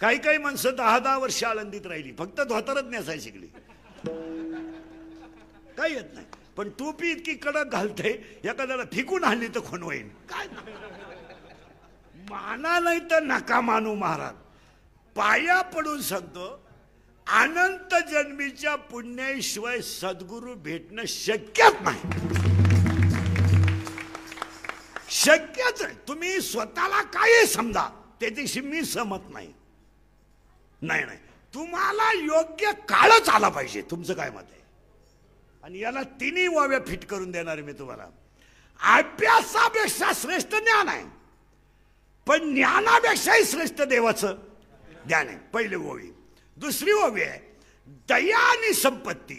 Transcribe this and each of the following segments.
काही काही माणसं 10-10 वर्ष आळंदीत राहिली, फक्त धोतरच नेसायला शिकली, काही येत नाही. पण टोपी इतकी कडक घालते, एखाद्याला फिकून आणली तर खून होईल. काय माना नाही तर नका मानू महाराज. पाया पडून सांगतो, अनंत जन्मीच्या पुण्याशिवाय सद्गुरू भेटणं शक्यच नाही. शक्यच आहे. तुम्ही स्वतःला काय समजा, त्याच्याशी मी सहमत नाही. नाही नाही, तुम्हाला योग्य काळच आला पाहिजे. तुमचं काय मत आहे? आणि याला तिन्ही वाव्या फिट करून देणार मी तुम्हाला. अभ्यासापेक्षा श्रेष्ठ ज्ञान आहे, पण ज्ञानापेक्षाही श्रेष्ठ देवाचं ज्ञान आहे. पहिली ओवी. दुसरी ओवी आहे, दया आणि संपत्ती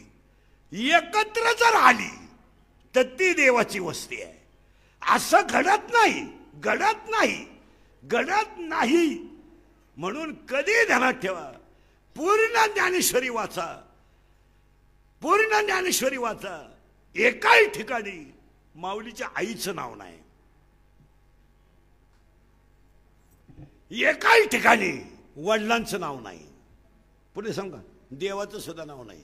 एकत्र जर आली तर ती देवाची वस्ती आहे. असं घडत नाही, घडत नाही, घडत नाही. म्हणून कधी ध्यानात ठेवा, पूर्ण ज्ञानेश्वरी वाचा, पूर्ण ज्ञानेश्वरी वाचा. एकाही ठिकाणी माऊलीच्या आईचं नाव नाही, एकाही ठिकाणी वडिलांचं नाव नाही. पुढे सांगा, देवाचं सुद्धा नाव नाही.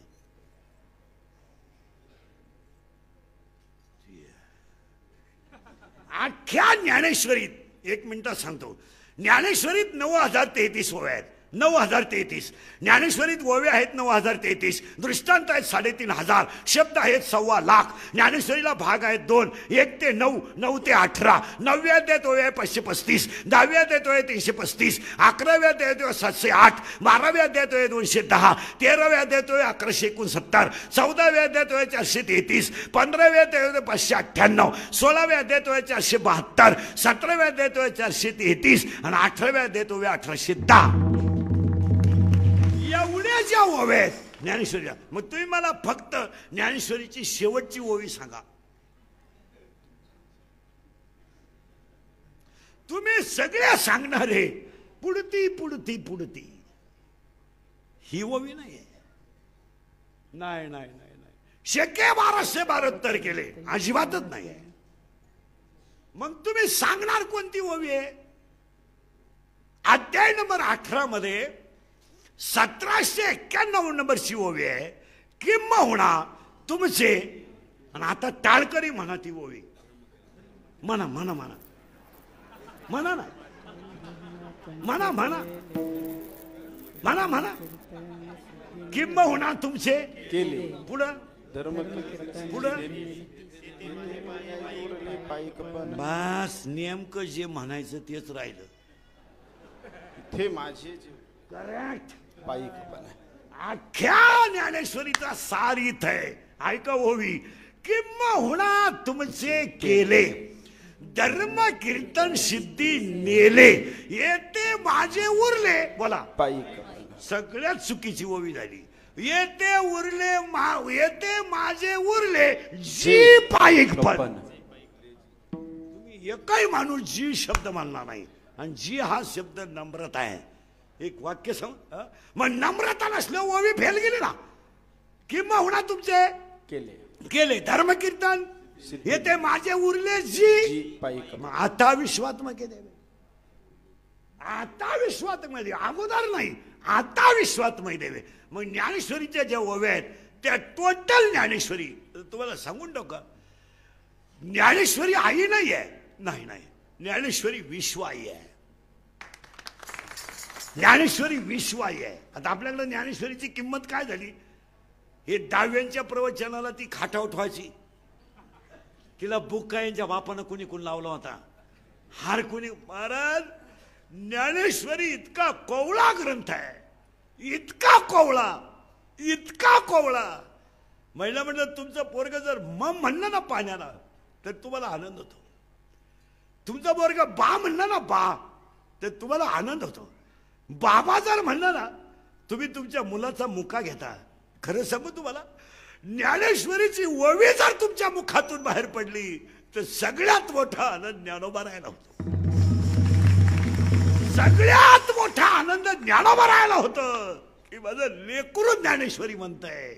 अख्ख्या ज्ञानेश्वरीत, एक मिनिटात सांगतो, ज्ञानेश्वरीत 9033 ओव्या आहेत. 9033 ज्ञानेश्वरीत ओव्या आहेत. 9033 दृष्टांत आहेत. 3500 शब्द आहेत. 1.25 लाख. ज्ञानेश्वरीला भाग आहेत 2, 1 ते 9, 9 ते 18. 9व्या अध्यायात ओव्या आहे 535, 10व्या अध्यायात ओव्या 335, 11व्या अध्यायात ओव्या 708, 12व्या अध्यायात ओव्या 210, 13व्या अध्यायात ओव्या 1169, 14व्या अध्यायात ओव्या 433, 15व्या अध्यायात ओव्या 598, 16व्या अध्यायात ओव्या 472, 17व्या अध्यायात ओव्या 433 आणि 18व्या अध्यायात ओव्या 1810. एवढ्या ओव्या आहेत ज्ञानेश्वरीला. मग तुम्ही मला फक्त ज्ञानेश्वरीची शेवटची ओवी सांगा. तुम्ही सगळ्या सांगणारे पुढती पुढती पुढती, ही ओवी नाही. नाही नाही नाही नाही, शक्य 1272 केले, अजिबातच नाही आहे. मग तुम्ही सांगणार कोणती ओवी आहे? अध्याय नंबर 18 मध्ये 1791 नंबरची ओवी आहे, किंबहुना तुमचे. आणि आता टाळकरी म्हणा ती ओवी, म्हणा म्हणा म्हणा म्हणा ना, म्हणा म्हणा म्हणा म्हणा. किंबहुना तुमचे केले, पुढं पुढं. बस नेमकं जे म्हणायचं तेच राहिलं. ते माझे करेक्ट. पाईक अख्ख्या ज्ञानेश्वरीचा सार इथं आहे. ऐका ओवी. किंबहुना तुमचे केले, धर्म कीर्तन सिद्धी नेले, येते माझे उरले. बोला, पाईक. सगळ्यात चुकीची ओवी झाली. येते उरले, येते माझे उरले, जी पाईक पण. तुम्ही एकही माणूस जी शब्द मानला नाही. आणि जी हा शब्द नम्रता आहे. एक वाक्य सांग. मग नम्रता नसलं ओवी फेल गेली ना. किंबहुना तुमचे केले, केले धर्म कीर्तन, येते माझे उरले जी पाईक. आता विश्वात्मके देवे, आता विश्वात्मके, अगोदर नाही, आता विश्वात्मक देवे. मग ज्ञानेश्वरीच्या ज्या ओव्या आहेत त्या टोटल ज्ञानेश्वरी. तुम्हाला सांगून टाका, ज्ञानेश्वरी आई नाही आहे. नाही नाही, ज्ञानेश्वरी विश्वाई आहे. ज्ञानेश्वरी विश्वाई आहे. आता आपल्याकडे ज्ञानेश्वरीची किंमत काय झाली? हे 10व्यांच्या प्रवचनाला ती खाटा उठवायची. तिला बुक्कायांच्या बापानं कुणी कोण लावला होता, हार कुणी. महाराज, ज्ञानेश्वरी इतका कोवळा ग्रंथ आहे, इतका कोवळा, इतका कोवळा. महिला म्हणलं, तुमचं पोरग जर मम म्हणलं ना पाण्याला तर तुम्हाला आनंद होतो. तुमचा पोरग बा म्हणलं ना बा तर तुम्हाला आनंद होतो. बाबा जर म्हणलं ना, तुम्ही तुमच्या मुलाचा मुका घेता. खरं सांगू तुम्हाला, ज्ञानेश्वरीची ओवी जर तुमच्या मुखातून बाहेर पडली तर सगळ्यात मोठा आनंद ज्ञानोबा राहायला होतो. सगळ्यात मोठा आनंद ज्ञानोबा राहायला होतं की माझं लेकरू ज्ञानेश्वरी म्हणतंय,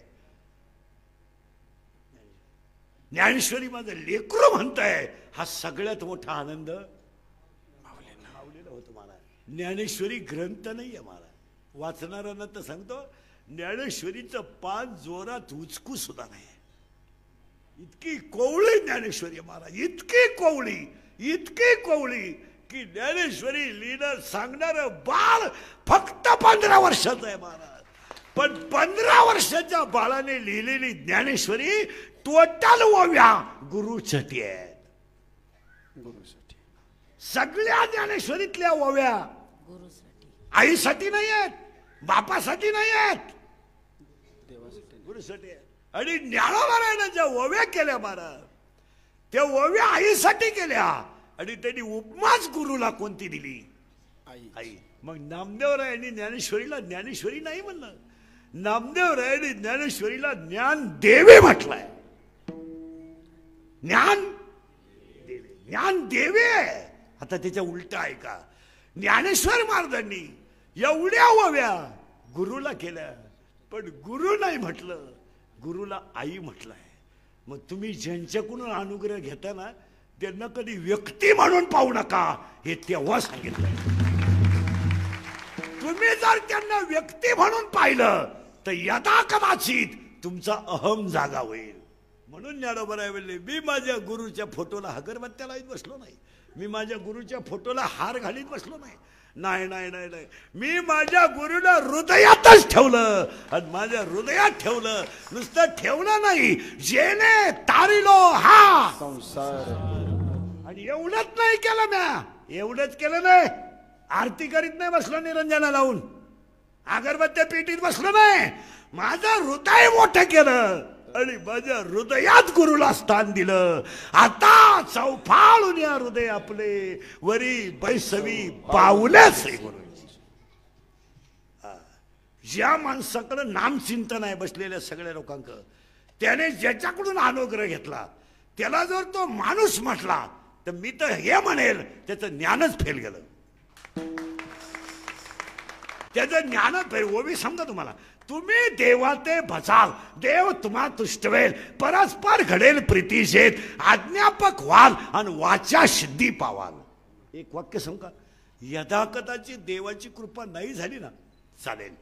ज्ञानेश्वरी माझं लेकरू म्हणतंय. हा सगळ्यात मोठा आनंद माऊलीला होतो. महाराज, ज्ञानेश्वरी ग्रंथ नाहीये मला, वाचणाऱ्यांना तर सांगतो ज्ञानेश्वरीचं पान जोरात उचकू सुद्धा नाही. इतकी कोवळी ज्ञानेश्वरी आहे महाराज, इतकी कोवळी की ज्ञानेश्वरी लिहिणं सांगणार बाळ फक्त 15 वर्षाचं आहे महाराज. पण 15 वर्षाच्या बाळाने लिहिलेली ज्ञानेश्वरी टोटल ओव्या गुरुसाठी आहेत. गुरुसाठी सगळ्या ज्ञानेश्वरीतल्या ओव्या गुरुसाठी, आईसाठी नाही आहेत, बापासाठी नाही आहेत, देवासाठी. गुरुसाठी आहेत. आणि ज्ञानोबारायनं ज्या ओव्या केल्या महाराज, त्या ओव्या आईसाठी केल्या. आणि त्यांनी उपमाच गुरुला कोणती दिली? आई. मग नामदेवरायांनी ज्ञानेश्वरीला ज्ञानेश्वरी नाही म्हणलं, नामदेवरायांनी ज्ञानेश्वरीला ज्ञान देवे म्हटलंय. ज्ञान देवे. आता त्याच्या उलट आहे का? ज्ञानेश्वर महाराजांनी एवढ्या ओव्या गुरुला केल्या, पण गुरु नाही म्हटलं, गुरुला आई म्हटलंय. मग तुम्ही ज्यांच्याकडून अनुग्रह घेता ना, त्यांना कधी व्यक्ती म्हणून पाहू नका, हे तेव्हा सांगितलंय. तुम्ही जर त्यांना व्यक्ती म्हणून पाहिलं तर यदा कदाचित तुमचा अहम जागा होईल. म्हणून ज्ञानोबा बोलले, मी माझ्या गुरुच्या फोटोला अगरबत्त्या लावत बसलो नाही, मी माझ्या गुरुच्या फोटोला हार घालीत बसलो नाही. नाही नाही नाही नाही, मी माझ्या गुरुला हृदयातच ठेवलं. आणि माझ्या हृदयात ठेवलं, नुसतं ठेवलं नाही, जेने तारिलो हा संसार. आणि एवढंच नाही केलं म्या, एवढंच केलं नाही, आरती करीत नाही बसलो निरंजना लावून, अगरबत्त्या पेटीत बसलो नाही, माझं हृदय मोठं केलं आणि माझ्या हृदयात गुरुला स्थान दिलं. आता चौफाळून या हृदय आपले, वरी बैसवी पाऊलेच गुरुची. ज्या माणसाकडे नामचिंतन आहे बसलेल्या सगळ्या लोकांक, त्याने ज्याच्याकडून अनुग्रह घेतला त्याला जर तो माणूस म्हटला तर मी तर हे म्हणेल त्याचं ज्ञानच फेल गेलं. त्याचं ज्ञानच फेल. ओवी समजा तुम्हाला, तुम्ही देवाते भजाल, देव तुम्हा तुष्टवेल, परस्पर घडेल प्रीतीशेत, आज्ञापक व्हाल आणि वाचा सिद्धी पावाल. एक वाक्य सांगा, यदा कदाचित देवाची कृपा नाही झाली ना, चालेल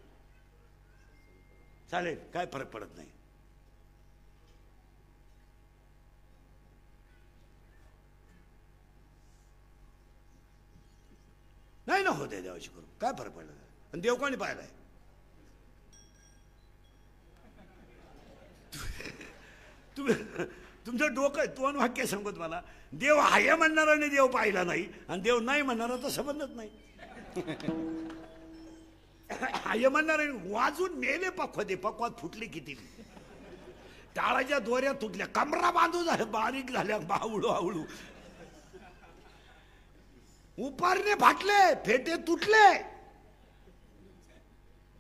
चालेल, काय फरक पडत नाही. नाही ना होते देवाची कृपा, काय फरक पडला? आणि देव कोणी पाहिलाय? तुमचं डोकं, दोन वाक्य सांगत मला, देव आहे म्हणणाराने देव पाहिला नाही आणि देव नाही म्हणणारा तर संबंधच नाही. आहे म्हणणाराने वाजून मेले पक्वादे, पक्वात फुटली किती, टाळाच्या दोऱ्या तुटल्या, कमरा बांधू झाल्या, बारीक झाल्या, बावळू आवळू, उपारणे फाटले, फेटे तुटले,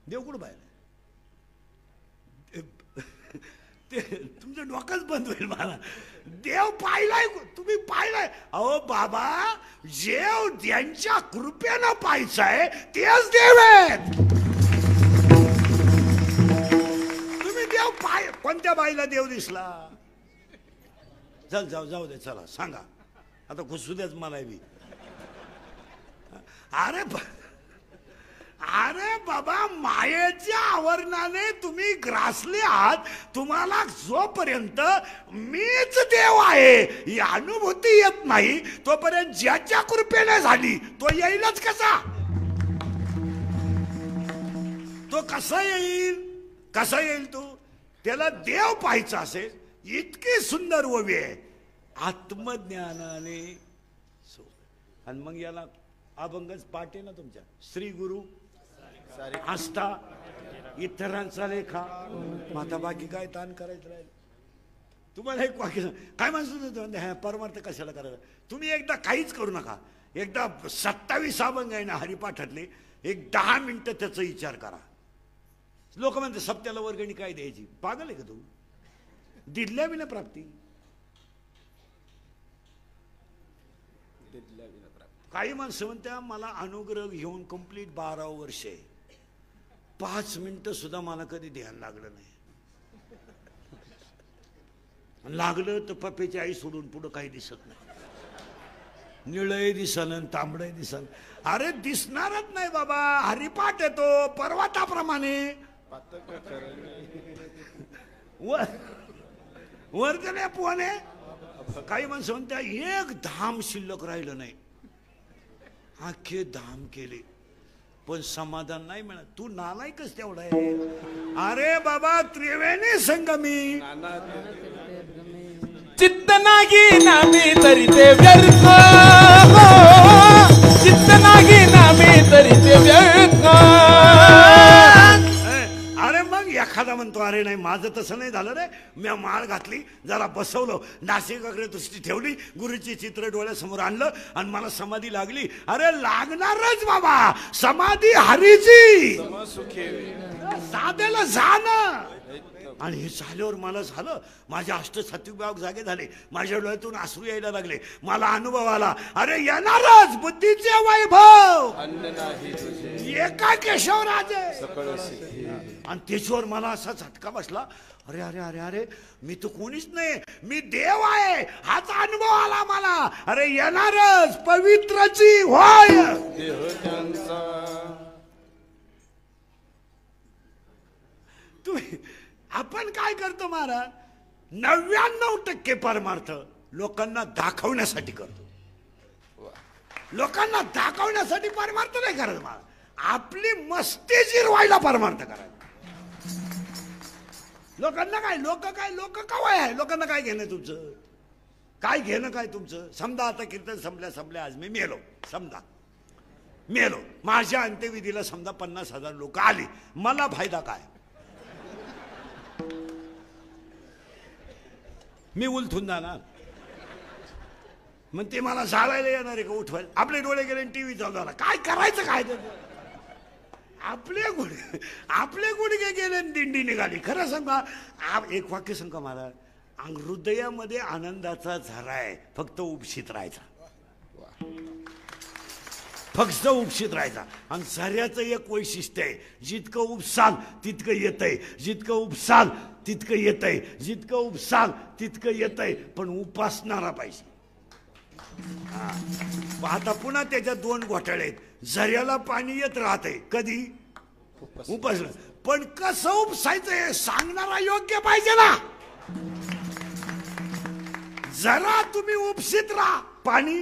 देव कुठं पाहिलं? तुमचं डोकंच बंद होईल मला. देव पाहिलाय, तुम्ही पाहिलाय? अहो बाबा, जेव ज्यांच्या कृपेनं पाहायचंय तेच देव आहेत. तुम्ही देव पाय, कोणत्या बाईला देव दिसला? चल जाऊ दे, चला सांगा आता, घुसू द्याच मला बी. अरे बाबा, मायेच्या आवरणाने तुम्ही ग्रासले आहात. तुम्हाला जोपर्यंत मीच देव आहे ही अनुभूती येत नाही, तोपर्यंत ज्याच्या कृपेने झाली तो येईलच कसा? तो कसा येईल? कसा येईल तो? त्याला देव पाहायचा असेल, इतकी सुंदर ओवी आहे, आत्मज्ञानाने. आणि मग याला अभंगच पाठ आहे ना तुमच्या, श्री गुरु आस्था, इतरांचा लेखा, आता बाकी काय ताण करायचं राहील. तुम्हाला एक वाक्य काय म्हणतो, परमार्थ कशाला करायला? तुम्ही एकदा काहीच करू नका, एकदा 27 अभंग आहे ना हरिपाठातले, एक 10 मिनिटं त्याचा विचार करा. लोक म्हणते सप्त्याला वर्गणी काय द्यायची, पागल आहे का तू? दिल्या विना प्राप्ती. काही माणसं म्हणत्या मला अनुग्रह घेऊन कंप्लीट 12 वर्ष आहे, 5 मिनिटं सुद्धा मला कधी ध्यान लागलं नाही. लागलं तर पप्पेची आई सोडून पुढं काही दिसत नाही. निळही दिसन आणि तांबडही दिसन. अरे दिसणारच नाही बाबा, हरिपाठ येतो पर्वताप्रमाणे. वर्जने पोहणे. काही माणसं म्हणत्या एक धाम शिल्लक राहिलं नाही, आखे धाम केले पण समाधान नाही मिळत. तू नालायकच तेवढा आहे. अरे बाबा त्रिवेणी संगमी चित्त नागी नामी तरी ते व्यर्थ, चित्त नागी नामी तरी ते व्यर्थ. अरे मग एखादा म्हणतो अरे नाही माझं तसं नाही झालं रे, मी माळ घातली जरा बसवलं नाशिकाकडे दृष्टी ठेवली गुरुची चित्र डोळ्यासमोर आणलं आणि मला समाधी लागली. अरे लागणारच बाबा समाधी हरीची, साध्याला जाणं. आणि हे झाल्यावर मला झालं, माझे अष्टसात्विक भाग जागे झाले, माझ्या डोळ्यातून अश्रू यायला लागले, मला अनुभव आला. अरे येणारच बुद्धीचे वैभव एका केशवराजे. आणि त्याच्यावर मला असा झटका बसला, अरे अरे अरे अरे मी तर कोणीच नाही, मी देव आहे हाचा अनुभव आला मला. अरे येणारच पवित्रची होय. तुम्ही आपण काय करतो महाराज, 99% परमार्थ लोकांना दाखवण्यासाठी करतो. लोकांना दाखवण्यासाठी परमार्थ नाही करत महाराज, आपली मस्ती जिरवायला परमार्थ करायला. लोकांना काय, लोक कवाय आहे, लोकांना काय घेणं तुमचं, काय घेणं काय तुमचं. समजा आता कीर्तन संपल्या आज मी मेलो, समजा मेलो, माझ्या अंत्यविधीला समजा 50,000 लोक आली, मला फायदा काय. मी उलथून जाणार, मग ते मला जाळायला येणार आहे का उठवायला. आपले डोळे गेले टीव्ही चालू झाला, काय करायचं काय त्याचं. आपले गुडघे गेले दिंडी निघाली. खरं सांगा, एक वाक्य सांगा मला, हृदयामध्ये आनंदाचा झरा आहे, फक्त उपशीत राहायचा, फक्त उपशीत राहायचा. आणि झऱ्याचं एक वैशिष्ट्य आहे, जितकं उपसाल तितकं येतंय, जितकं उपसाल तितकं येतंय, जितकं उपसाल तितकं येतंय, पण उपासणारा पाहिजे. आता पुन्हा त्याच्यात 2 घोटाळे आहेत. झऱ्याला पाणी येत राहतंय कधी उपासना, पण कसं उपसायचं हे सांगणारा योग्य पाहिजे ना. जरा तुम्ही उपसित राहा, पाणी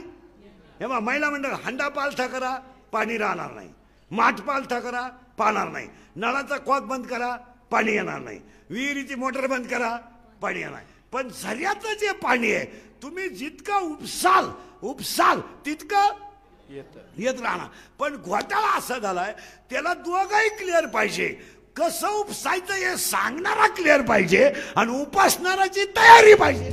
हे बा महिला मंडळ हंडा पालथा करा, पाणी राहणार नाही. माठ पालथा करा, पाहणार नाही. नळाचा कॉक बंद करा, पाणी येणार नाही. विहिरीची मोटर बंद करा, पाणी येणार. पण झऱ्याचं जे पाणी आहे, तुम्ही जितकं उपसाल तितकं येत राहणार. पण घोटाळा असा झालाय, त्याला दोघंही क्लिअर पाहिजे. कसं उपसायचं हे सांगणारा क्लिअर पाहिजे आणि उपासणाराची तयारी पाहिजे.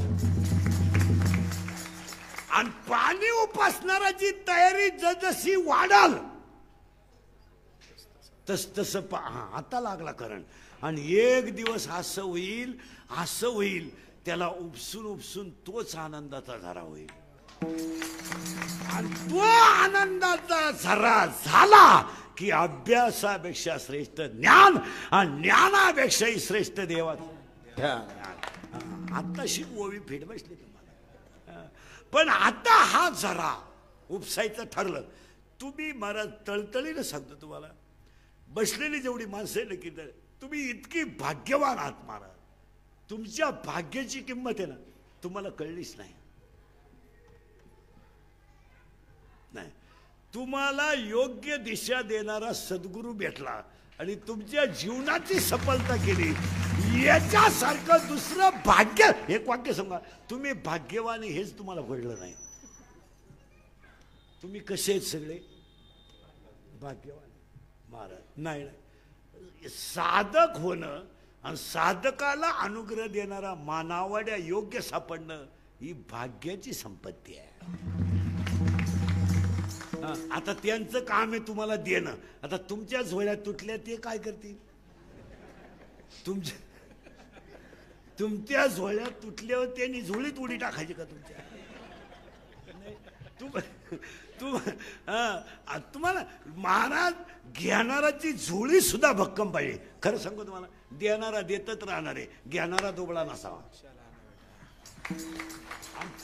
आणि पाणी उपासणाराची तयारी जसजशी वाढाल तस आता लागला करण. आणि एक दिवस असं होईल त्याला उपसून तोच आनंदाचा झरा होईल. आणि तो आनंदाचा झरा झाला की अभ्यासापेक्षा श्रेष्ठ ज्ञान आणि ज्ञानापेक्षाही श्रेष्ठ देवाचा. आताशी ओवी फेड बसली तुम्हाला. पण आता हा झरा उपसायचं ठरलं. तुम्ही महाराज तळतळीनं सांगतो तुम्हाला, बसलेली जेवढी माणसं आहे ना की तुम्ही इतकी भाग्यवान आहात महाराज. तुमच्या भाग्याची किंमत आहे ना तुम्हाला कळलीच नाही. तुम्हाला योग्य दिशा देणारा सद्गुरू भेटला आणि तुमच्या जीवनाची सफलता केली, याच्यासारखं दुसरं भाग्य. एक वाक्य सांगा, तुम्ही भाग्यवान हेच तुम्हाला कळलं नाही. तुम्ही कसे आहेत सगळे भाग्यवान महाराज. नाही साधक होणं आणि साधकाला अनुग्रह देणारा मानावड्या योग्य सापडणं ही भाग्याची संपत्ती आहे. आता त्यांचं काम आहे तुम्हाला देणं. आता तुमच्या झोळ्या तुटल्या ते काय करतील. तुमच्या झोळ्या तुटल्यावर त्यांनी झोळीत उडी टाकायची का तुमच्या. तुम्हाला महाराज घेणाराची झोळी सुद्धा भक्कम पाहिजे. खरं सांगू तुम्हाला, देणारा देतच राहणार आहे, घेणारा दुबळा नसावा.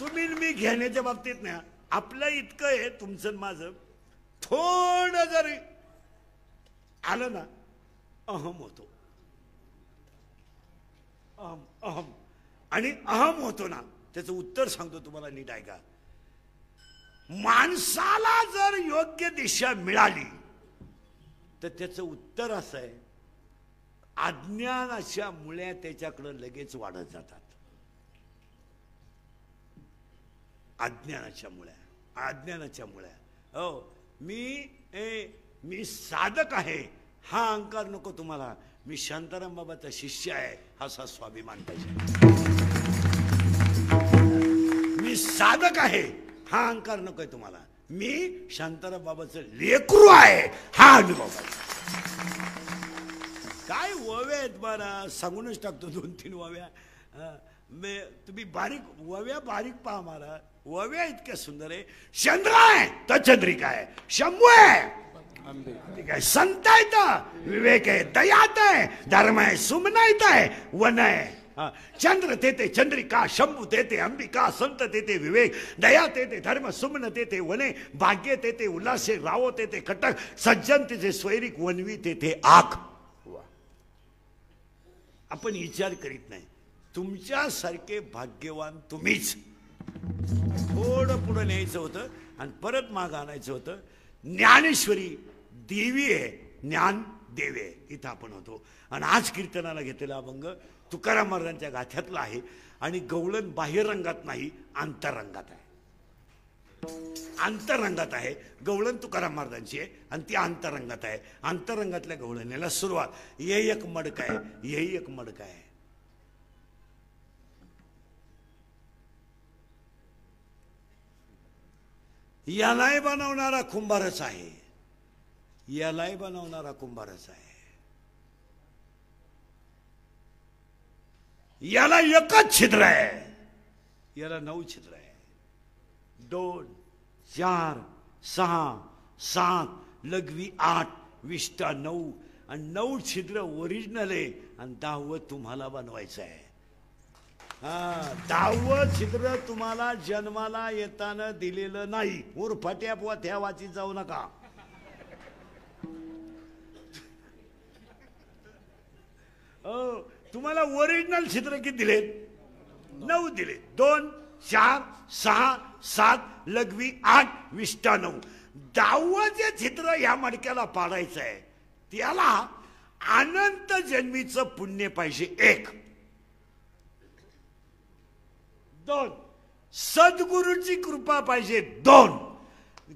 तुम्ही मी घेण्याच्या बाबतीत ना आपलं इतकं आहे तुमचं आणि माझं, थोडं जरी आलं ना अहम होतो. अहम अहम आणि अहम होतो ना, त्याचं उत्तर सांगतो तुम्हाला, नीट ऐका. माणसाला जर योग्य दिशा मिळाली तर त्याचं उत्तर असं आहे, अज्ञानाच्या मुळ्या त्याच्याकडे लगेच वाढत जातात. अज्ञानाच्या मुळ्या. हो, मी साधक आहे हा अहंकार नको तुम्हाला. मी शांताराम बाबाचा शिष्य आहे असा स्वाभिमान पाहिजे. मी साधक आहे हा अहंकार नकोय तुम्हाला. मी शांताराम बाबाचं लेकरू आहे हा अनुभव पाहिजे. काय वव्या आहेत बरं, सांगूनच टाकतो 2-3 वव्या. तुम्ही वव्या बारीक पहा मला. वव्या इतक्या सुंदर आहे. चंद्र आहे तर चंद्रिका आहे, शंभू आहे, ठीक आहे, संत आहेत, विवेक आहे, दयात आहे, धर्म आहे, सुमनायत आहे, वन आहे. चंद्र तेथे चंद्रिका, शंभू तेथे अंबिका, संत तेथे विवेक, दया तेथे धर्म, सुमन तेथे वने, भाग्य तेथे उल्हासे, रावो तेथे कटक, सज्जन तेथे स्वैरिक, वनवी तेथे आख. आपण विचार करीत नाही. तुमच्यासारखे भाग्यवान तुम्हीच. थोडं पुढे न्यायचं होतं आणि परत माग आणायचं होतं. ज्ञानेश्वरी देवी आहे, ज्ञान देवी आहे. इथं आपण होतो. आणि आज कीर्तनाला घेतलेला अभंग तुकाराम महाराजांच्या गाथ्यातला आहे. आणि गवळण बाह्य रंगात नाही, अंतरंगात आहे. अंतरंगात आहे. गवळण तुकाराम महाराजांची आहे आणि ती अंतरंगात आहे. अंतरंगातल्या गवळणीला सुरुवात, ये एक मडका आहे, यही एक मडका आहे. यालाही बनवणारा कुंभारच आहे, यालाही बनवणारा कुंभारच आहे. याला एकच छिद्र आहे, याला 9 छिद्र आहे. 2, 4, 6, 7, लघवी 8, विष्ठा 9 आणि 9 छिद्र ओरिजिनल आहे. आणि 10वं तुम्हाला बनवायचं आहे. 10वं छिद्र तुम्हाला जन्माला येताना दिलेलं नाही. उरफाट्या पोथ्या वाचीत जाऊ नका. तुम्हाला ओरिजिनल छिद्र किती दिलेत? 9 दिले. 2, 4, 6, 7, लघवी 8, विष्ठा 9. 10वं जे छिद्र या मडक्याला पाडायचं आहे त्याला अनंत जन्मीचं पुण्य पाहिजे. 1, 2, सद्गुरूची कृपा पाहिजे. 2,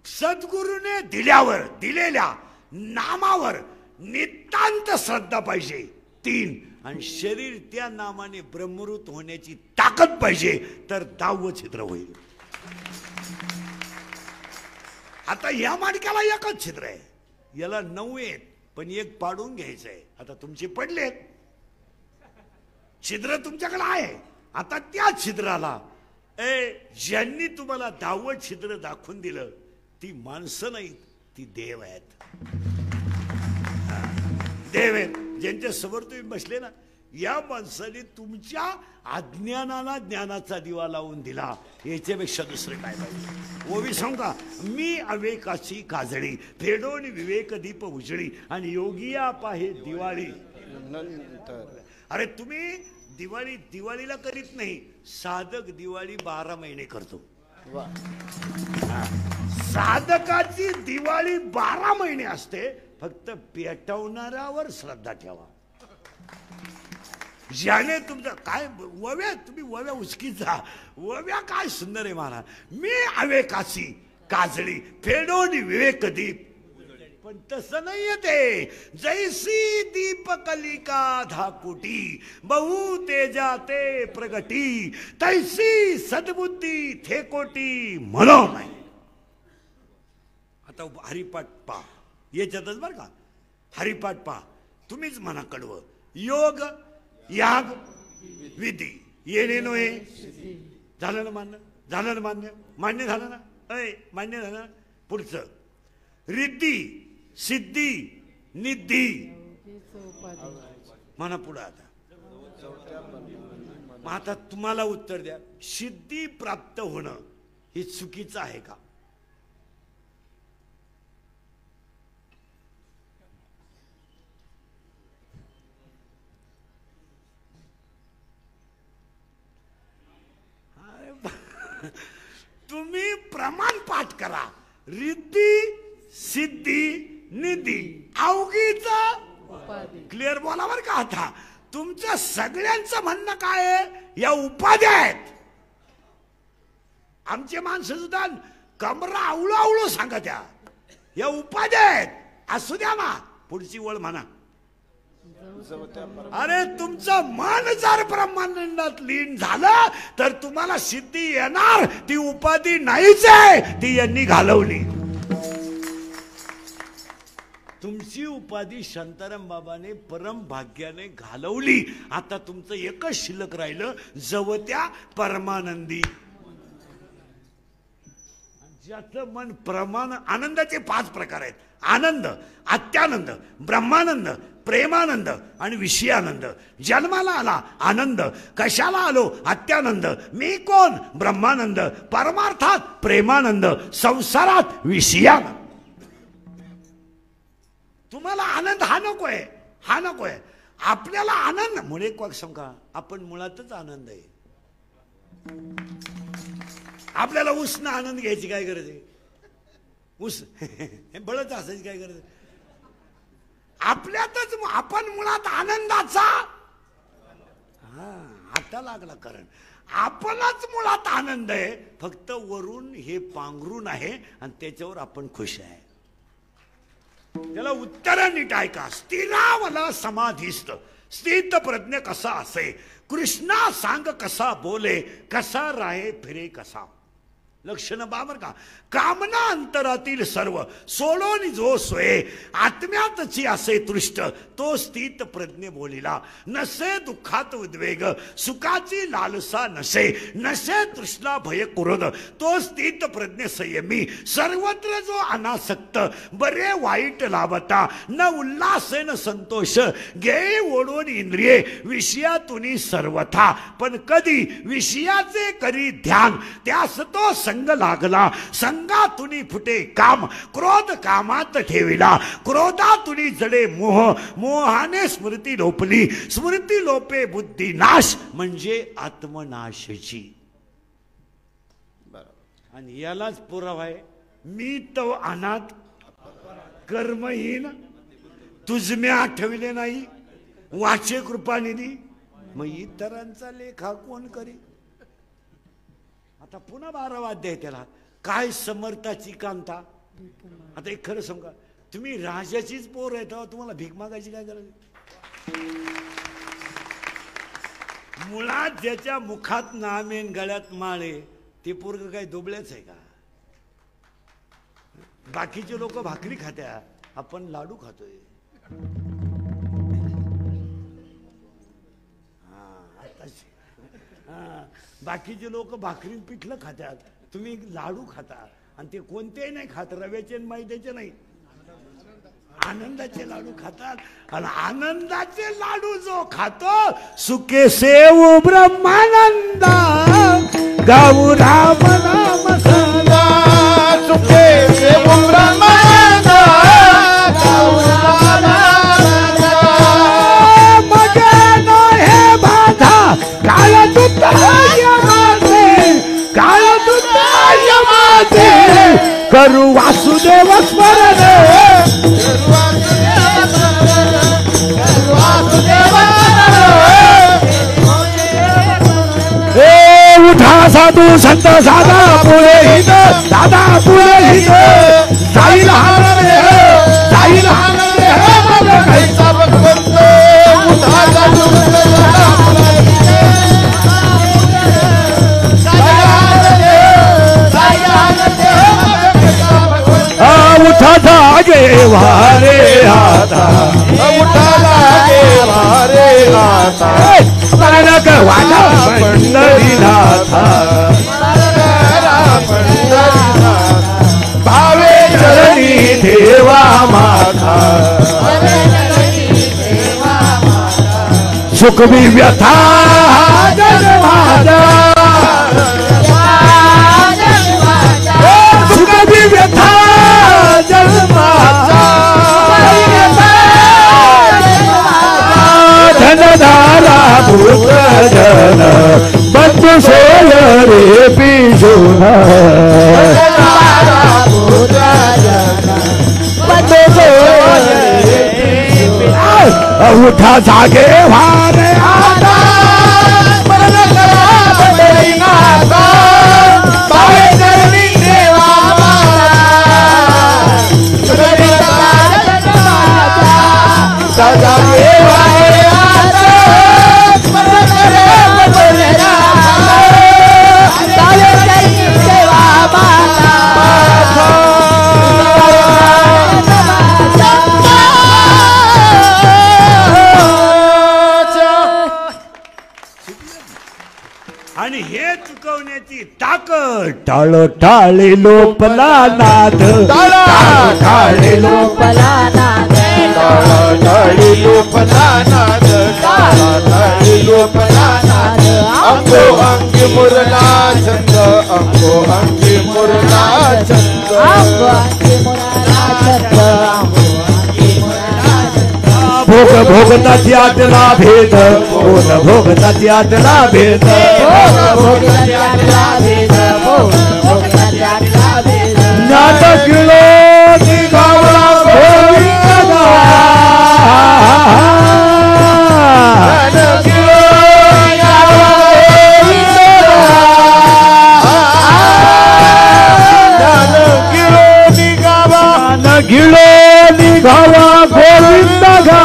सद्गुरूने दिलेल्या नामावर नितांत श्रद्धा पाहिजे. 3, आणि शरीर त्या नामाने ब्रह्मरूत होण्याची ताकद पाहिजे. तर 10वं छिद्र होईल. आता या माणक्याला एकच छिद्र आहे, याला 9 आहेत पण 1 पाडून घ्यायचं आहे. आता तुमचे पडलेत, छिद्र तुमच्याकडे आहे. आता त्या छिद्राला ज्यांनी तुम्हाला 10वं छिद्र दाखवून दिलं ती माणसं नाहीत, ती देव आहेत. देव आहेत ज्यांच्या समोर तुम्ही बसले ना. या माणसाने तुमच्या अज्ञानाला ज्ञानाचा दिवा लावून दिला. याच्यापेक्षा दुसरं काय पाहिजे? ओवी सांगू का? मी अवेकाची काजळी, फेडोन विवेक दीप उजळी आणि योगिया पाहे दिवाळी. अरे तुम्ही दिवाळीला करीत नाही, साधक दिवाळी 12 महिने करतो. साधकाची दिवाळी 12 महिने असते. फक्त पेटवणाऱ्यावर श्रद्धा ठेवा. ज्याने तुमचं काय वव्या, तुम्ही वव्या उचकीत जा. वव्या काय सुंदर आहे महाराज. मी अवेकाची काजळी, फेडोन विवेक दीप. पण तसं नाही येते. जैसी दीपकलिका धाकुटी, बहु तेजाते प्रगटी, तैसी सद्बुद्धी थेकोटी म्हणो नाही. आता हरिपाठ पा याच्यातच बरं का. हरिपाठ पा तुम्हीच म्हणा कडवं. योग याग विधी येणे नोहे. झालं ना मान्य? झालं ना मान्य? मान्य झालं ना? मान्य झालं ना? पुढचं रिद्धी सिद्धी निधी म्हणा पुढं. आता तुम्हाला उत्तर द्या. सिद्धी प्राप्त होणं हे चुकीचं आहे का? तुम्ही प्रमाण पाठ करा. रिद्धी सिद्धी निधी अवघीच क्लिअर बोला बर का. आता तुमचं सगळ्यांचं म्हणणं काय आहे, या उपाध्या आहेत. आमचे माणसं सुद्धा कमरा आवळू आवळू सांगा त्या या उपाध्या आहेत. असू द्या ना, पुढची वळ म्हणा. अरे तुमचं मन जर ब्रह्मानंदात लीन झालं तर तुम्हाला सिद्धी येणार. ती उपाधी नाहीच आहे, ती यांनी घालवली. तुमची उपाधी शांताराम बाबाने परम भाग्याने घालवली. आता तुमचं एकच शिल्लक राहिलं, जवत्या परमानंदी. ज्याचं मन प्रमाण. आनंदाचे 5 प्रकार आहेत. आनंद, अत्यानंद, ब्रह्मानंद, प्रेमानंद आणि विषयानंद. जन्माला आला आनंद, कशाला आलो अत्यानंद, मी कोण ब्रह्मानंद, परमार्थात प्रेमानंद, संसारात विषयानंद. तुम्हाला आनंद हा नकोय, हा नकोय. आपल्याला आनंद मुळे सांगा, आपण मुळातच आनंद आहे. आपल्याला उसनं आनंद घ्यायची काय गरज आहे. उस बळच असायची काय गरज आहे. आपल्यातच आपण मुळात आनंदाचा. हा आता लागला कारण. आपलाच मुळात आनंद आहे, फक्त वरून हे पांघरून आहे आणि त्याच्यावर आपण खुश आहे. त्याला उत्तर नीट ऐका. स्थिरावला समाधिस्थ स्थित प्रज्ञ कसा असे, कृष्णा सांग कसा बोले, कसा राहे फिरे कसा. लक्षण बाबर का. कामना अंतरातील सर्व सोडून जो सोये, आत्म्यातची असे तृष्ट तो स्थित प्रज्ञ बोलिला. नसे दुःखात उद्वेग, सुखाची लालसा नसे, नसे तृष्णा भय क्रोध, तो स्थित प्रज्ञ संयमी. सर्वत्र जो अनासक्त, बरे वाईट लाभता, न उल्हासे न संतोष, घे ओढून इंद्रिये विषयातुनी सर्वथा. पण कधी विषयाचे करी ध्यान, त्यास तो संग लागला. संगातुनी फुटे काम, क्रोध कामात ठेविला. क्रोधातुनी जडे मोह, मोहाने स्मृती लोपली. स्मृती लोपे बुद्धी नाश, म्हणजे आत्मनाशाची. आणि यालाच पुरावा आहे. मी तो अनाथ कर्महीन, तुझम्या आठविले नाही, वाचे कृपानिधी. मग इतरांचा लेखा कोण करी. आता पुन्हा 12वा अध्याय. त्याला काय समर्थाची कांता. आता एक खरं सांगा, तुम्ही राजाचीच पोर आहे तेव्हा तुम्हाला भीक मागायची काय गरज. मुळात ज्याच्या मुखात नामेन गळ्यात माळे, ते पोरग काय दुबळेच आहे का. बाकीचे लोक भाकरी खात्या, आपण लाडू खातोय. बाकीचे लोक भाकरी पिठलं खातात, तुम्ही लाडू खाता. आणि ते कोणतेही नाही खात, रव्याचे मैद्याचे नाही, आनंदाचे लाडू खातात. आणि आनंदाचे लाडू जो खातो, सुखे सेव ब्रह्मानंदा, गाऊ राम नाम सदा. सुखे सेव ब्रह्मानंदा, गाऊ राम नाम सदा. मगे नो हे बाधा, काळ तुताय माझे, काळ तुताय माझे, करू वासुदेव स्मरण. उठा साधू संत साधा पुढे हित, दादा पुढे हित. जाईल आनंद, जाईल आनंद माझा खायचा भगवंत. उठा साधू संत साधा पुढे हित, उठा जागे वारे आता, उठा लागे वारे आता. स्मरण वाला पंढरीनाथ, भावे चरणी देवा माता. सुख भी व्यथा जन्माचा, सुख भी व्यथा जन्माचा. धनधारा भूत जन बंधू सोय रे पिशून उठा जागे वारे आता आणि हे चुकवण्याची ताकद टाळ टाळे लोपला नाद टाळे लोपला नाद टाळे लोपला नाद टाळे लोपला नाद अंगो अंगी मुरला छंद अंगो अंगी मुरला छंद अंगो अंगी मुरला छंद भोग भोगता त्यातला भेद भोग भोगता त्यातला भेद ज्ञात किलो निघावला गोविंदा गिळो निघावा गोविंद गा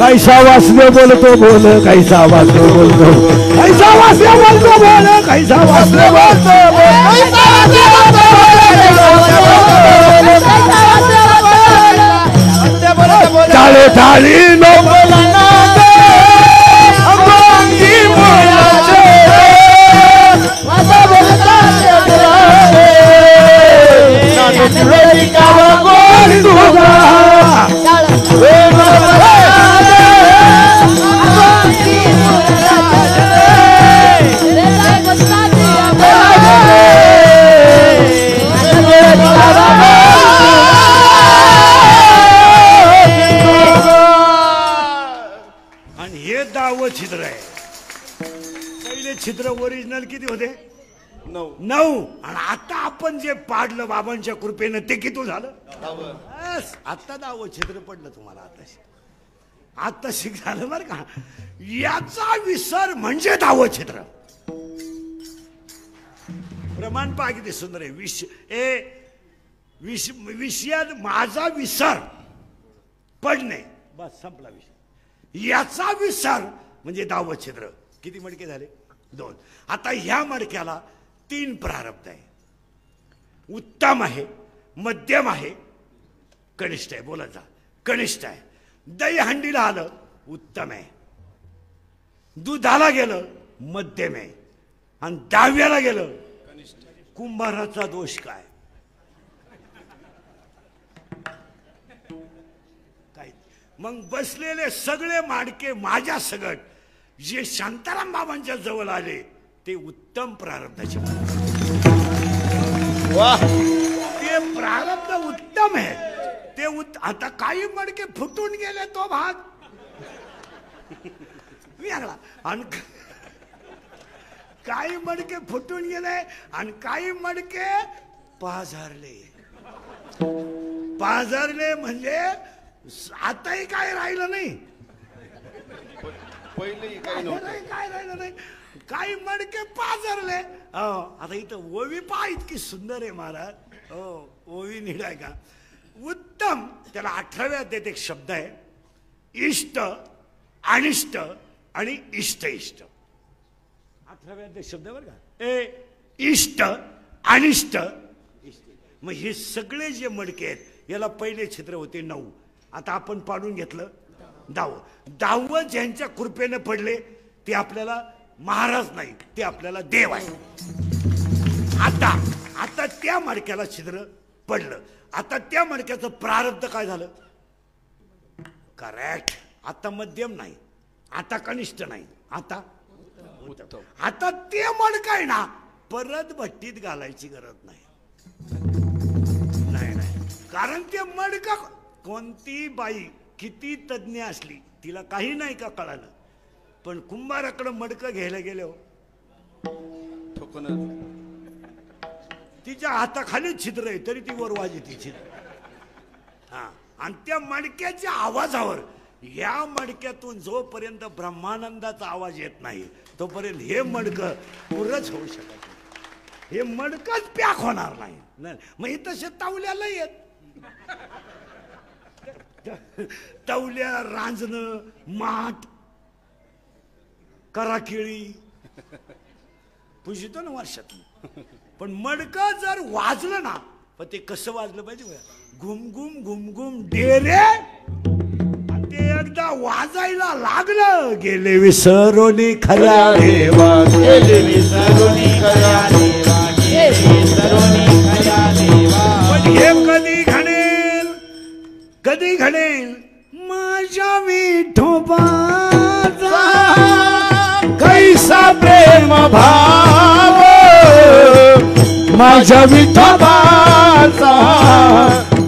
कैसा वासने बोलतो बोल कैसा वासने बोलतो कैसा वासने बोलतो बोल कैसा वासने बोलतो टाळे टाळी नो आणि आता आपण जे पाडलं बाबांच्या कृपेनं ते किती झालं? बस आता 10वं छिद्र पडलं तुम्हाला. आता शिक झालं बरं का. याचा विसर म्हणजे 10वं छिद्र. प्रमाण पहा किती सुंदर आहे. विषयात माझा विसर पडणे, बस संपला विषय. याचा विसर म्हणजे 10वं छिद्र. किती मडके झाले? 2. आता ह्या मडक्याला 3 प्रारब्ध आहे. उत्तम आहे, मध्यम आहे, कनिष्ठ आहे. बोला जा. कनिष्ठ आहे. दही हंडीला आलं उत्तम आहे, दुधाला गेलं मध्यम आहे, आणि 10व्याला गेलं कुंभाराचा दोष काय? काय? मग बसलेले सगळे माडके माझ्या सगट जे शांताराम बाबांच्या जवळ आले ते उत्तम प्रारब्धाचे. ते प्रारब्ध उत्तम आहे. ते आता काही मडके फुटून गेले तो भाग वेगळा, आणि काही मडके फुटून गेले आणि काही मडके पाझरले म्हणजे आताही काय राहिलं नाही, पहिलेही काही नव्हतं. काय राहिलं नाही. काही मडके पाझरले. आता इथं ओवी पहा इतकी सुंदर आहे महाराज. ओवी निडाय का उत्तम. त्याला 18व्या अध्यायात एक शब्द आहे, इष्ट, अनिष्ट आणि इष्ट. 18व्या अध्यायात शब्द बरं का. इष्ट, अनिष्ट, इष्ट. मग हे सगळे जे मडके आहेत याला पहिले छिद्र होते 9. आता आपण पाडून घेतलं 10. 10 ज्यांच्या कृपेने पडले ते आपल्याला महाराज नाही, ते आपल्याला देव आहे. आता त्या मडक्याला छिद्र पडलं. आता त्या मडक्याचं प्रारब्ध काय झालं? करेक्ट. आता मध्यम नाही, आता कनिष्ठ नाही, आता उत्तम. आता ते मडक आहे ना परत भट्टीत घालायची गरज नाही. कारण ते मडक कोणती बाई किती तज्ञ असली तिला काही नाही का कळालं, पण कुंभाराकडे मडकं घ्यायला गेले हो तिच्या हाताखाली छिद्र आहे तरी ती वर वाजते छिद्र. आणि त्या मडक्याच्या आवाजावर, या मडक्यातून जोपर्यंत ब्रह्मानंदाचा आवाज येत नाही तोपर्यंत हे मडकं पुरंच होऊ शकत नाही. हे मडकच पॅक होणार नाही. मग हे तसे तावल्याला येत तवल्या, रांजणं, माठ, कराकिळी पुजतो ना वर्षातून. पण मडकं जर वाजलं ना, पण ते कसं वाजलं पाहिजे? घुमघुम घुमघुम डेरे. ते एकदा वाजायला लागलं गेले विसरोनी खऱ्या देवा, गेले विसरोनी खऱ्या देवा, गेले विसरोनी खऱ्या देवा. पण हे कधी घडेल, कधी घडेल? माझ्या विठोबाचा कैसा प्रेम भाव, माझ्या विठोबाचा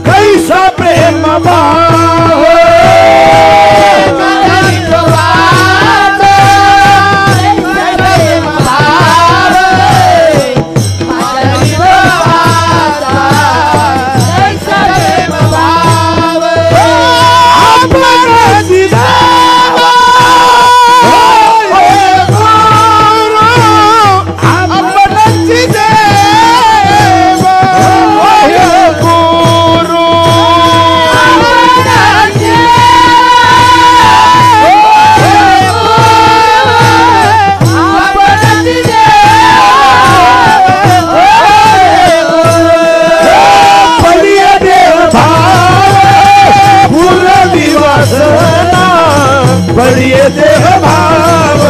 कैसा प्रेम भाव. बळिये देह भाव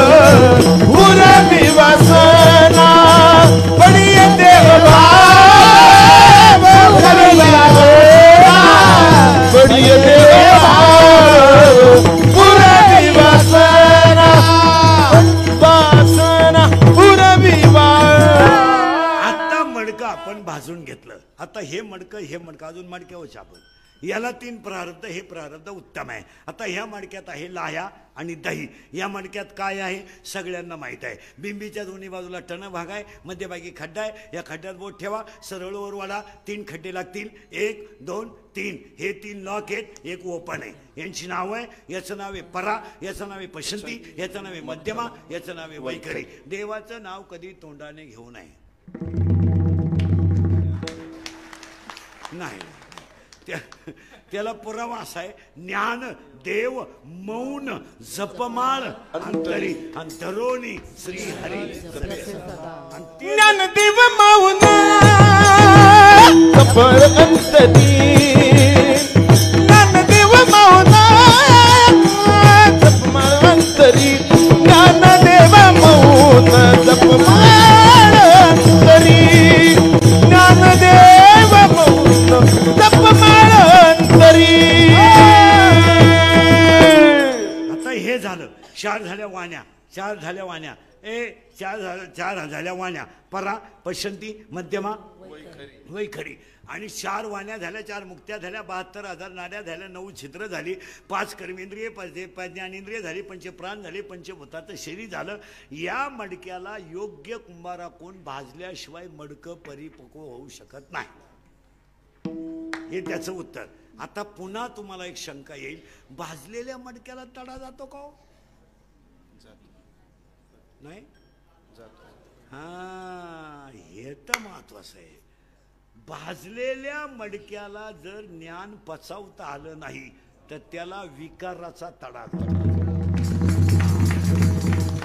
पुरमी वसना, बळिये देह भाव बळिये देह भाव पुरमी वसना, वासना पुरमी. आता मडकं आपण भाजून घेतलं. आता हे मडकं अजून मडक्यावर छापून याला 3 प्रारब्ध, हे प्रारब्ध उत्तम आहे. आता ह्या मडक्यात आहे लाह्या आणि दही. या मडक्यात काय आहे सगळ्यांना माहीत आहे. बिंबीच्या दोन्ही बाजूला टण भाग आहे, मध्यभागी खड्डा आहे. या खड्ड्यात बोट ठेवा, सरळ वर वाढा, 3 खड्डे लागतील. 1 2 3. हे 3 लॉक आहेत, एक ओपन आहे. यांची नाव आहे, याचं नाव आहे परा, याचं नाव आहे पशंती, याचं नाव आहे मध्यमा, याचं नाव आहे वैखरी. देवाचं नाव कधी तोंडाने घेऊ नये. नाही, त्याला पुरावा असा आहे, ज्ञान देव मौन जपमाळ अंतरी अंतरोनी श्री हरी. ज्ञान देव मौन जपमाळ अंतरी, ज्ञान देव मौन जपमाळ अंतरी, ज्ञान देव मौन जपमाळ अंतरी, ज्ञान देव मौन जपमाळ अंतरी. आता हे झालं, 4 झाल्या वाण्या, 4 झाल्या वाण्या. 4 झाल्या वाण्या, परा पशंती मध्यमा वैखरी. आणि 4 वाण्या झाल्या, 4 मुक्त्या झाल्या, 72,000 नाड्या झाल्या, 9 छिद्र झाली, 5 कर्मेंद्रिय, 5 ज्ञानेंद्रिय झाली, 5 प्राण झाले, 5 भूताचं शरीर झालं. या मडक्याला योग्य कुंभाराकडून भाजल्याशिवाय मडकं परिपक्व होऊ शकत नाही. हे त्याचं उत्तर. आता पुन्हा तुम्हाला एक शंका येईल, भाजलेल्या मडक्याला तडा जातो का हो? नाही, हा, हे तर महत्वाचं आहे. भाजलेल्या मडक्याला जर ज्ञान पचवता आलं नाही तर त्याला विकाराचा तडा जातो.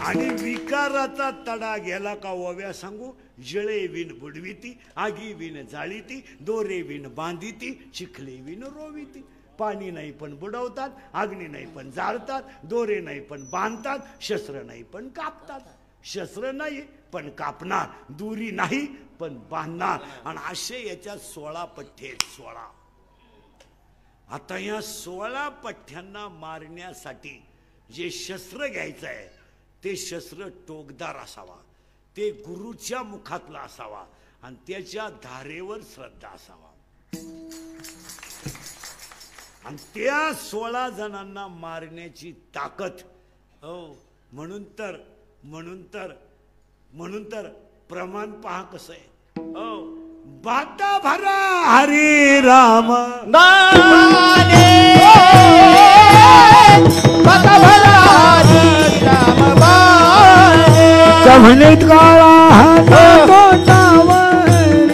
आणि विकाराचा तडा गेला का ओव्या सांगू, जळे विण बुडविती, आगी विण जाळीती, दोरे विण बांधिती, चिखले विण रोविती. पाणी नाही पण बुडवतात, अग्नी नाही पण जाळतात, दोरे नाही पण बांधतात, शस्त्र नाही पण कापतात. शस्त्र नाही पण कापणार, दुरी नाही पण बांधणार. आणि असे याच्या 16 पठ्ठे, 16. आता या 16 पठ्ठ्यांना मारण्यासाठी जे शस्त्र घ्यायचं आहे ते शस्त्र टोकदार असावा, ते गुरुच्या मुखातला असावा आणि त्याच्या धारेवर श्रद्धा असावा. आणि त्या 16 जणांना मारण्याची ताकद. हो, म्हणून तर प्रमाण पहा कसं आहे. हो, बाता भरा हरी राम नाने, बाता भरा हरी राम बाणे, कमनीत काळा हात तोंडावरी,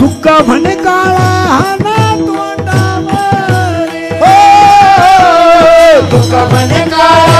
तुका म्हणे काळा हात तोंडावरी, तुका म्हणे काळा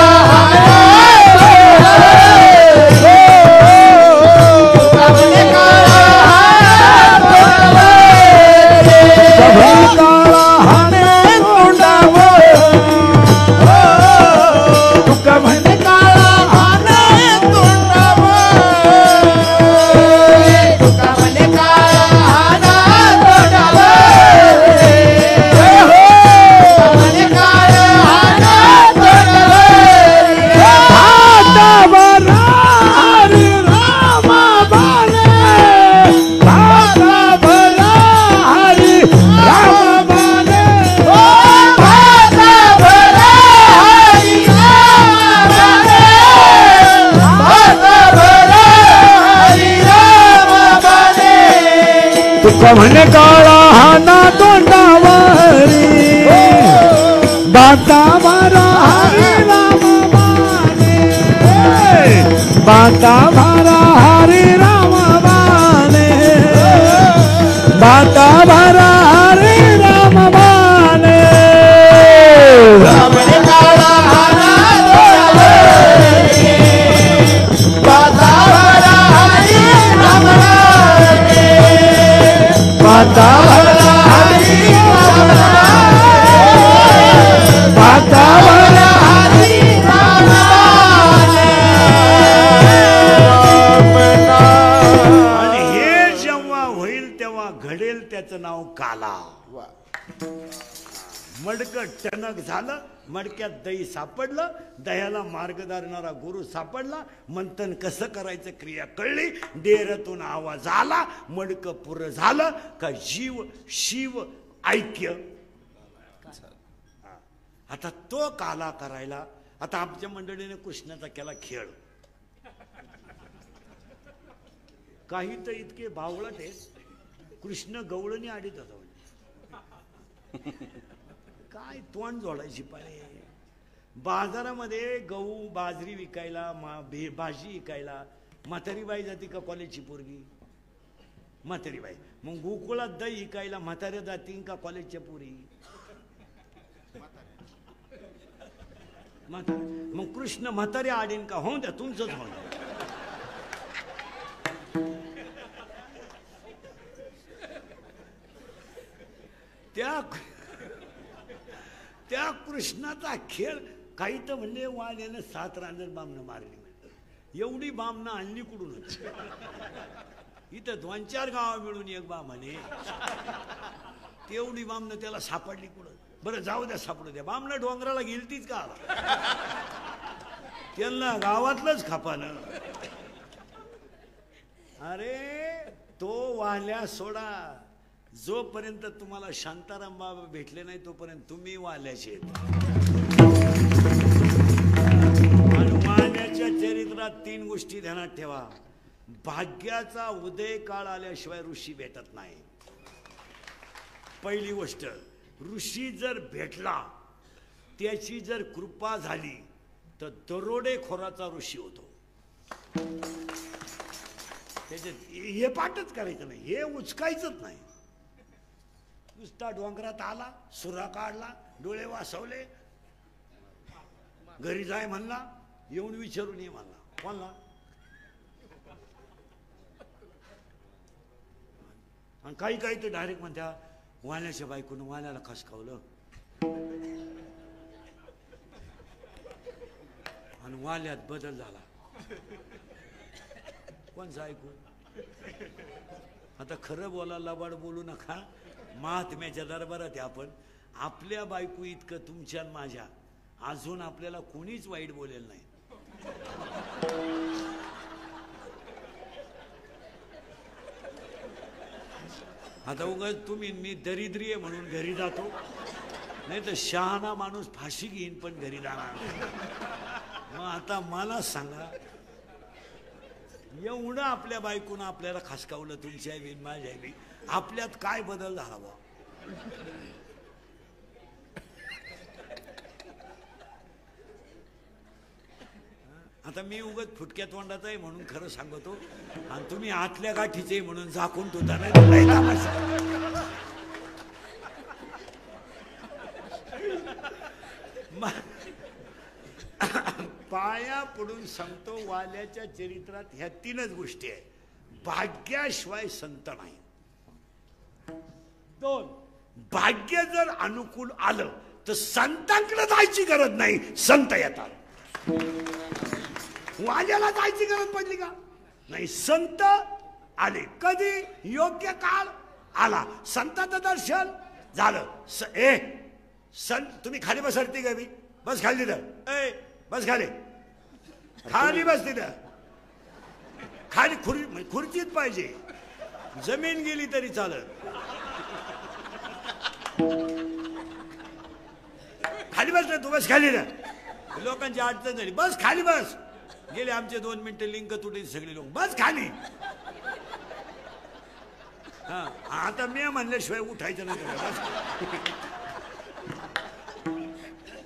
म्हणे काळा हाना तोंडावरी, बाता भरा हरी राम बाणे, बाता भरा हरी राम बाणे, बाता भरा हरी राम बाणे. म्हणे काळा हाना तोंडावरी, बाता भरा हरी राम बाणे, बाता भरा हरी राम बाणे, बाता भरा हरी राम बाणे. आणि हे जेव्हा होईल तेव्हा घडेल त्याचं नाव काला. मडकं टणक झालं, मडक्यात दही सापडलं, दह्याला मार्ग धरणारा गुरु सापडला, मंथन कसं करायचं क्रिया कळली, डेऱ्यातून आवाज आला, मडकं पुरं झालं का जीव शिव ऐक्य. आता तो काला करायला आता आमच्या मंडळीने कृष्णाचा केला खेळ. काही तर इतके बावळट आहेत, कृष्ण गवळणी आडीत होता म्हणजे काय तोंड जोडायची पाहिजे. बाजारामध्ये गहू बाजरी विकायला, भाजी विकायला म्हातारी बाई जाती का कॉलेजची पोरगी? म्हातारी बाई. मग गोकुळात दही विकायला म्हाताऱ्या जाती का कॉलेजच्या पोरी? मग कृष्ण म्हातारी आडीन का? होऊन द्या, तुमचंच होऊन द्या. त्या कृष्णाचा खेळ. काही तर म्हणले वाल्यानं 7 रांजण बामणं मारली. एवढी बामणं आणली कुठूनच? इथं 2-4 गाव मिळून एक बामणे. तेवढी बामणं त्याला सापडली कुठं? बरं जाऊ द्या, सापडू द्या. बामणं डोंगराला गेलतीच का? त्यांना गावातलंच खापानं. अरे तो वाल्या सोडा. जोपर्यंत तुम्हाला शांताराम बाबा भेटले नाही तोपर्यंत तुम्ही वाल्याचे. वाल्याच्या चरित्रात 3 गोष्टी ध्यानात ठेवा. भाग्याचा उदय काळ आल्याशिवाय ऋषी भेटत नाही. पहिली गोष्ट, ऋषी जर भेटला, त्याची जर कृपा झाली तर दरोडेखोराचा ऋषी होतो. त्याच्यात हे पाठच करायचं नाही, हे उचकायचंच नाही. नुसता डोंगरात आला, सुरा काढला, डोळे वासवले, घरी जाय म्हणला, येऊन विचारून ये म्हणला. कोणला? आणि काही काही तर डायरेक्ट म्हणत्या वाल्याच्या बायकोनं वाल्याला खसकावलं आणि वाल्यात बदल झाला. कोणचं ऐकू? आता खरं बोला, लबाड बोलू नका. महात्म्याच्या दरबारात आहे आपण. आपल्या बायको इतकं तुमच्या माझ्या अजून आपल्याला कोणीच वाईट बोलेल नाही. आता उगाच तुम्ही मी दरिद्री आहे म्हणून घरी जातो, नाही तर शहाणा माणूस फाशी घेईन पण घरी जाणार. मग आता मला सांगा, एवढं आपल्या बायकोनं आपल्याला खासकावलं, तुमच्या बी माझ्या बी, आपल्यात काय बदल झाला बा? आता मी उगाच फुटक्या तोंडाचा आहे म्हणून खरं सांगतो, आणि तुम्ही आतल्या गाठीचे म्हणून झाकून तुझा नाही. पाया पडून सांगतो, वाल्याच्या चरित्रात ह्या 3च गोष्टी आहेत. भाग्याशिवाय संत नाही. 2, भाग्य जर अनुकूल आलं तर संतांकडे जायची गरज नाही, संत येतात. वाल्याला जायची गरज पडली का? नाही, संत आले. कधी? योग्य काळ आला, संताचं दर्शन झालं. तुम्ही खाली बसती का? मी बस खाली तिथं. बस खाली, खाली बस तिथं. खाली खुर्चीत पाहिजे, जमीन गेली तरी चालत. खाली बस ना तू, बस खाली ना. लोकांची अडचण झाली, बस खाली बस. गेले आमचे 2 मिनिटं, लिंक तुटली सगळे लोक. बस खाली. हा, आता मी म्हणल्याशिवाय उठायचं नाही.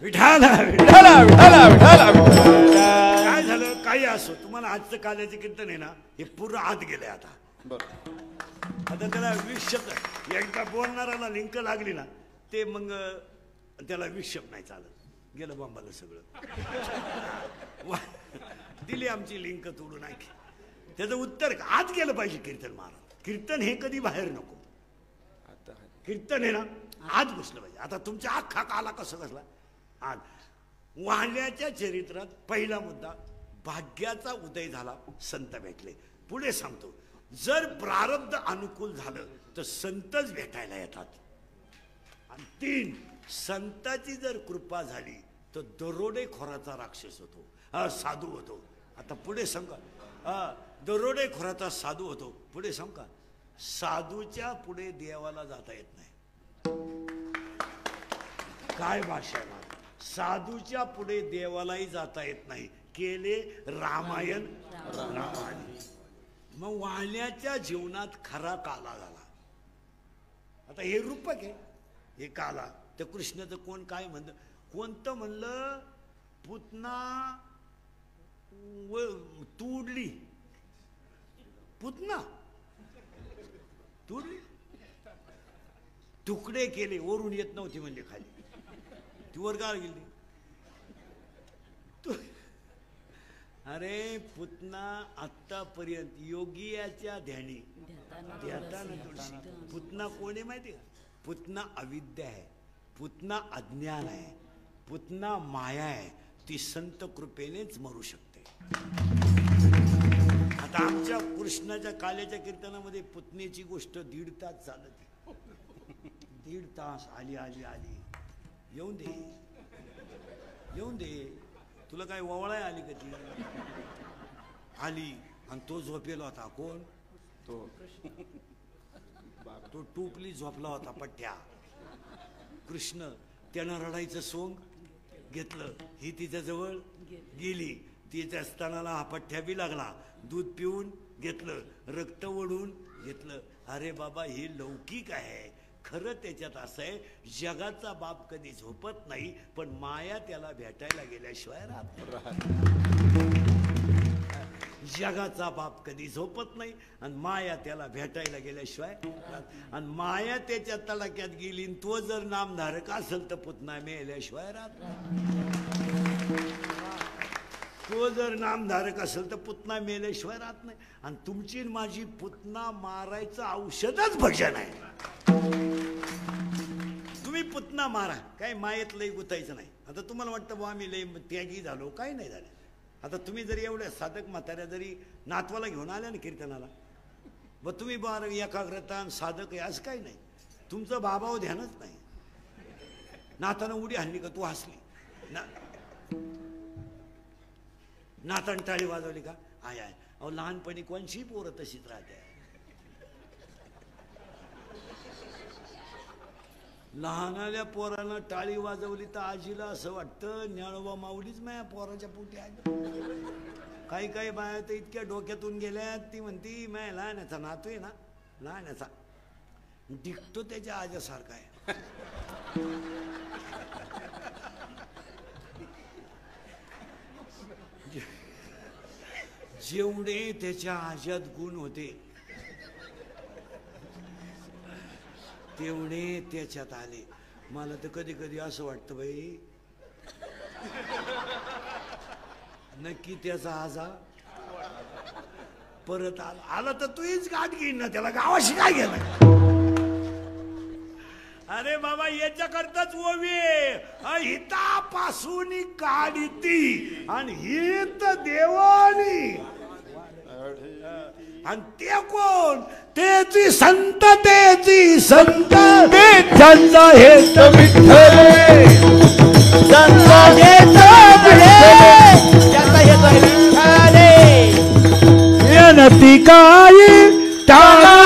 विठाला विठाला विठाला विठाला. काय झालं? काही असो, तुम्हाला आजचं काल्याचे कीर्तन आहे ना, हे पूर्ण आत गेले. आता त्याला 20 शब्द एकदा बोलणाऱ्याला लिंक लागली ना, ते मग त्याला 20 शब्द नाही चालत. गेलं बॉम्बाला सगळं. दिली आमची लिंक तोडून. ऐक, त्याचं उत्तर आत गेलं पाहिजे कीर्तन महाराज. कीर्तन हे कधी बाहेर नको. कीर्तन आहे ना आत घुसलं पाहिजे. आता तुमच्या अख्खा काला कसं कसला आज. वाल्याच्या चरित्रात पहिला मुद्दा, भाग्याचा उदय झाला, संत भेटले. पुढे सांगतो, जर प्रारब्ध अनुकूल झालं तर संतच भेटायला येतात. आणि 3, संताची जर कृपा झाली तर दरोडेखोराचा राक्षस होतो, साधू होतो. आता पुढे सांगा, दरोडेखोराचा साधू होतो. पुढे सांगा, साधूच्या पुढे देवाला जाता येत नाही. काय भाषा आहे? साधूच्या पुढे देवालाही जाता येत नाही. केले रामायण रामायण. मग वाण्याच्या जीवनात खरा काला झाला. आता हे रूपक आहे, हे काला. त्या कृष्णाचं कोण काय म्हणतं? कोणतं म्हणलं? पुतना तुडली, पुतना तुडली, तुकडे केले, वरून येत नव्हती म्हणजे खाली, ती वर गाळ गेली. अरे पुतना आतापर्यंत योगियाच्या ध्यानी ध्याताना तुळशी. पुतना कोण आहे माहिती का? पुतना अविद्या आहे, पुतना अज्ञान आहे, पुतना माया आहे. ती संत कृपेनेच मरू शकते. आता आमच्या कृष्णाच्या काल्याच्या कीर्तनामध्ये पुतनेची गोष्ट 1.5 तास चालते. 1.5 तास. आली आली आली, येऊन दे येऊन दे, तुला काय ववळाय आली का ती? आली आणि तो झोपेला होता. कोण? तो टोपली झोपला होता पठ्ठ्या. कृष्ण त्यानं रडायचं सोंग घेतलं. ही तिच्या जवळ गेली. तिच्या स्तनाला हा पठ्ठ्या बी लागला. दूध पिऊन घेतलं, रक्त ओढून घेतलं. अरे बाबा, हे लौकिक आहे. खरं त्याच्यात असं आहे, जगाचा बाप कधी झोपत नाही, पण माया त्याला भेटायला गेल्याशिवाय राहत. जगाचा बाप कधी झोपत नाही आणि माया त्याला भेटायला गेल्याशिवाय. आणि माया त्याच्या तडाक्यात गेली, तो जर नामधारक असेल तर पुतना मेल्याशिवाय राहत. तो जर नामधारक असेल तर पुतना मेल्याशिवाय राहत नाही. आणि तुमची माझी पुतना मारायचं औषधच भजन आहे. तुम्ही पुतना मारा, काय मायेत लई गुतायचं नाही. आता तुम्हाला वाटतं बा आम्ही लई त्यागी झालो, काही नाही झालं. आता तुम्ही जरी एवढ्या साधक म्हाताऱ्या जरी नातवाला घेऊन आल्या ना कीर्तनाला, व तुम्ही बार एकाग्रता आणि साधक आहे असं काही नाही. तुमचं बाबावर ध्यानच नाही. नातानं उडी हल्ली का तू हसली ना, नातानं टाळी वाजवली का? I I. अहो लहानपणी कोणची पोरं तशीच राहते. लहानाल्या पोरानं टाळी वाजवली तर आजीला असं वाटतं ज्ञानोबा माऊलीच माझ्या पोराच्या पोटी आली. काही काही बाया तर इतक्या डोक्यातून गेल्या, ती म्हणती माझ्या लहानाचा नातू आहे ना, लहानाचा दिखतो त्याच्या आजासारखा आहे. जेवढे त्याच्या आजात गुण होते तेवढे त्याच्यात आले. मला तर कधी कधी असं वाटतं बाई, नक्की त्याचा आजा परत आला तर तूच गाठ घेईन ना, त्याला गावाशी काय गेलं? अरे बाबा, याच्याकरताच ओवी हितापासून काढती आणि हित देवानी. आणि ते कोण? तेची संत, तेची संत, त्यांचा हेत विठ्ठल, त्यांचा हेत विठ्ठल, मेहनती काही टाळा